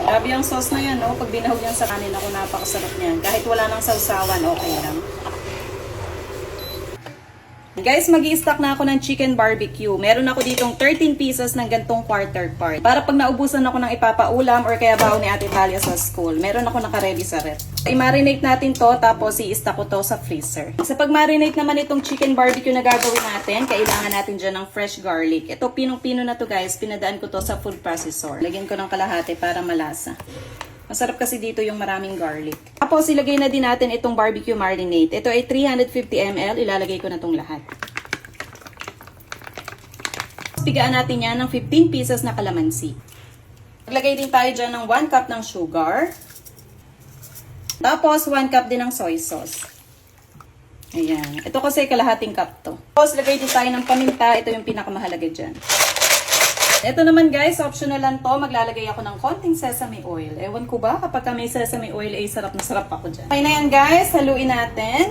Grabe yung sauce na yan, no? Pag binahog yan sa kanin, ako napakasarap niyan. Kahit wala nang sausawan, okay lang. Guys, mag-i-stock na ako ng chicken barbecue. Meron ako ditong 13 pieces ng gantong quarter part. Para pag naubusan ako ng ipapaulam or kaya baon ni Ate Talia sa school, meron ako naka-ready sa ref. I-marinate natin to, tapos i-stock ko to sa freezer. Sa pag-marinate naman itong chicken barbecue na gagawin natin, kailangan natin dyan ng fresh garlic. Ito, pinong-pino na to guys. Pinadaan ko to sa food processor. Lagyan ko ng kalahati para malasa. Masarap kasi dito yung maraming garlic. Tapos ilagay na din natin itong barbecue marinade. Ito ay 350 ml. Ilalagay ko na itong lahat. Pigaan natin yan ng 15 pieces na kalamansi. Maglagay din tayo dyan ng 1 cup ng sugar. Tapos 1 cup din ng soy sauce. Ayan. Ito kasi kalahating cup to. Tapos lagay din tayo ng paminta. Ito yung pinakamahalaga dyan. Ito naman guys, optional lang to. Maglalagay ako ng konting sesame oil. Ewan ko ba, kapag may sesame oil ay sarap na sarap ako dyan. Okay na yan guys, haluin natin.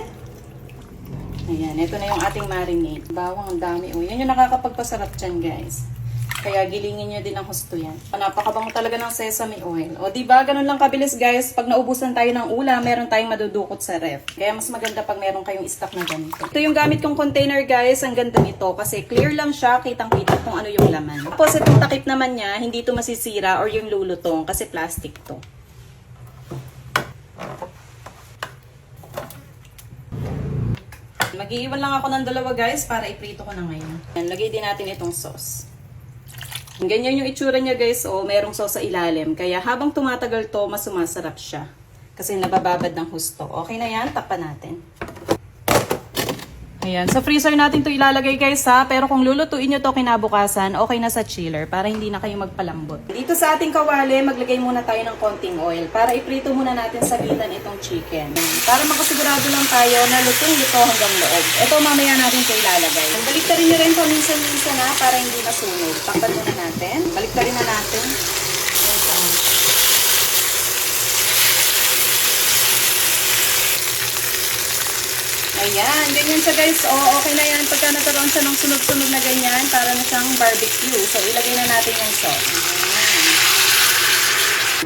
Ayan, ito na yung ating marinade. Bawang ang dami. O, yan yung nakakapagpasarap dyan guys. Kaya gilingin nyo din ang husto yan. Napakabango talaga ng sesame oil. O diba, ganun lang kabilis guys. Pag naubusan tayo ng ulam, meron tayong madudukot sa ref. Kaya mas maganda pag meron kayong stock na ganito. Ito yung gamit kong container guys. Ang ganda nito kasi clear lang siya. Kitang-kita kung ano yung laman. Tapos itong takip naman niya, hindi ito masisira or yung lulutong kasi plastic to. Mag-iiwan lang ako ng dalawa guys para iprito ko na ngayon. Yan, lagay din natin itong sauce. Ganyan yung itsura niya guys, o merong sauce sa ilalim. Kaya habang tumatagal to, mas sumasarap siya. Kasi nabababad ng husto. Okay na yan, takpan natin. Ayan, sa freezer natin to ilalagay guys ha. Pero kung lulutuin nyo to kinabukasan, okay na sa chiller para hindi na kayo magpalambot. Dito sa ating kawali, maglagay muna tayo ng konting oil para iprito muna natin sa gitan itong chicken. Para makasigurado lang tayo na lutong-luto hanggang loob. Ito mamaya natin ito ilalagay. Baliktarin nyo rin paminsan-minsan na para hindi masunog. Takpan muna natin. Baliktarin na natin. Ayan, ganyan siya guys. O, okay na yan. Pagka nagkaroon siya ng sunog-sunog na ganyan, para na siyang barbecue. So, ilagay na natin yung sauce. Ayan.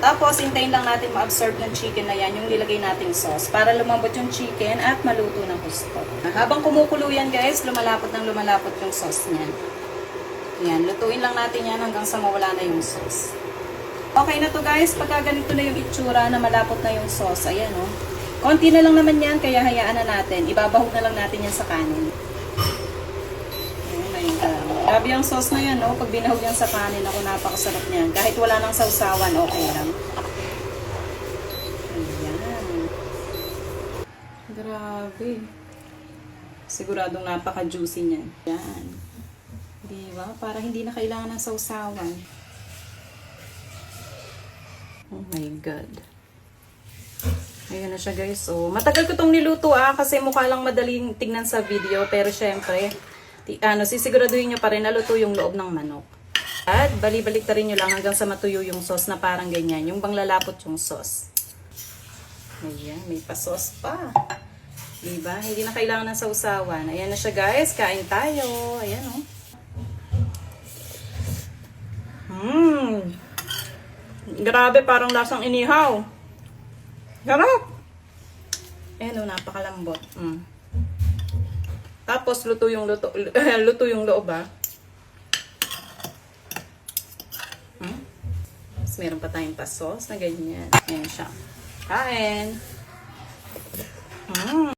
Tapos, hintayin lang natin ma-absorb ng chicken na yan, yung nilagay nating sauce, para lumambot yung chicken at maluto ng gusto. Habang kumukulo yan guys, lumalapot ng lumalapot yung sauce niyan. Ayan, lutuin lang natin yan hanggang sa mawala na yung sauce. Okay na to guys. Pagka ganito na yung itsura na malapot na yung sauce, ayan o. Konti na lang naman yan, kaya hayaan na natin. Ibabahog na lang natin yan sa kanin. Oh my God. Grabe yung sauce na yan, no? Pag binahog yan sa kanin, ako napakasarap niyan. Kahit wala nang sausawan, okay lang. Ayan. Grabe. Siguradong napaka-juicy niyan. Ayan. Diba? Para hindi na kailangan ng sausawan. Oh my God. Ayan na siya guys. So, matagal ko itong niluto kasi mukha lang madaling tignan sa video. Pero syempre, sisiguraduhin nyo pa rin na luto yung loob ng manok. At bali-baliktarin nyo lang hanggang sa matuyo yung sauce na parang ganyan. Yung bang lalapot yung sauce. Ayan, may pa-sauce pa. Diba? Hindi na kailangan ng sausawan. Ayan na siya guys. Kain tayo. Ayan o. Grabe, parang lasang inihaw. Sarap! Ayan o, napakalambot. Tapos, luto yung loob Tapos, meron pa tayong pa-sauce na ganyan. Ayan siya. Kain!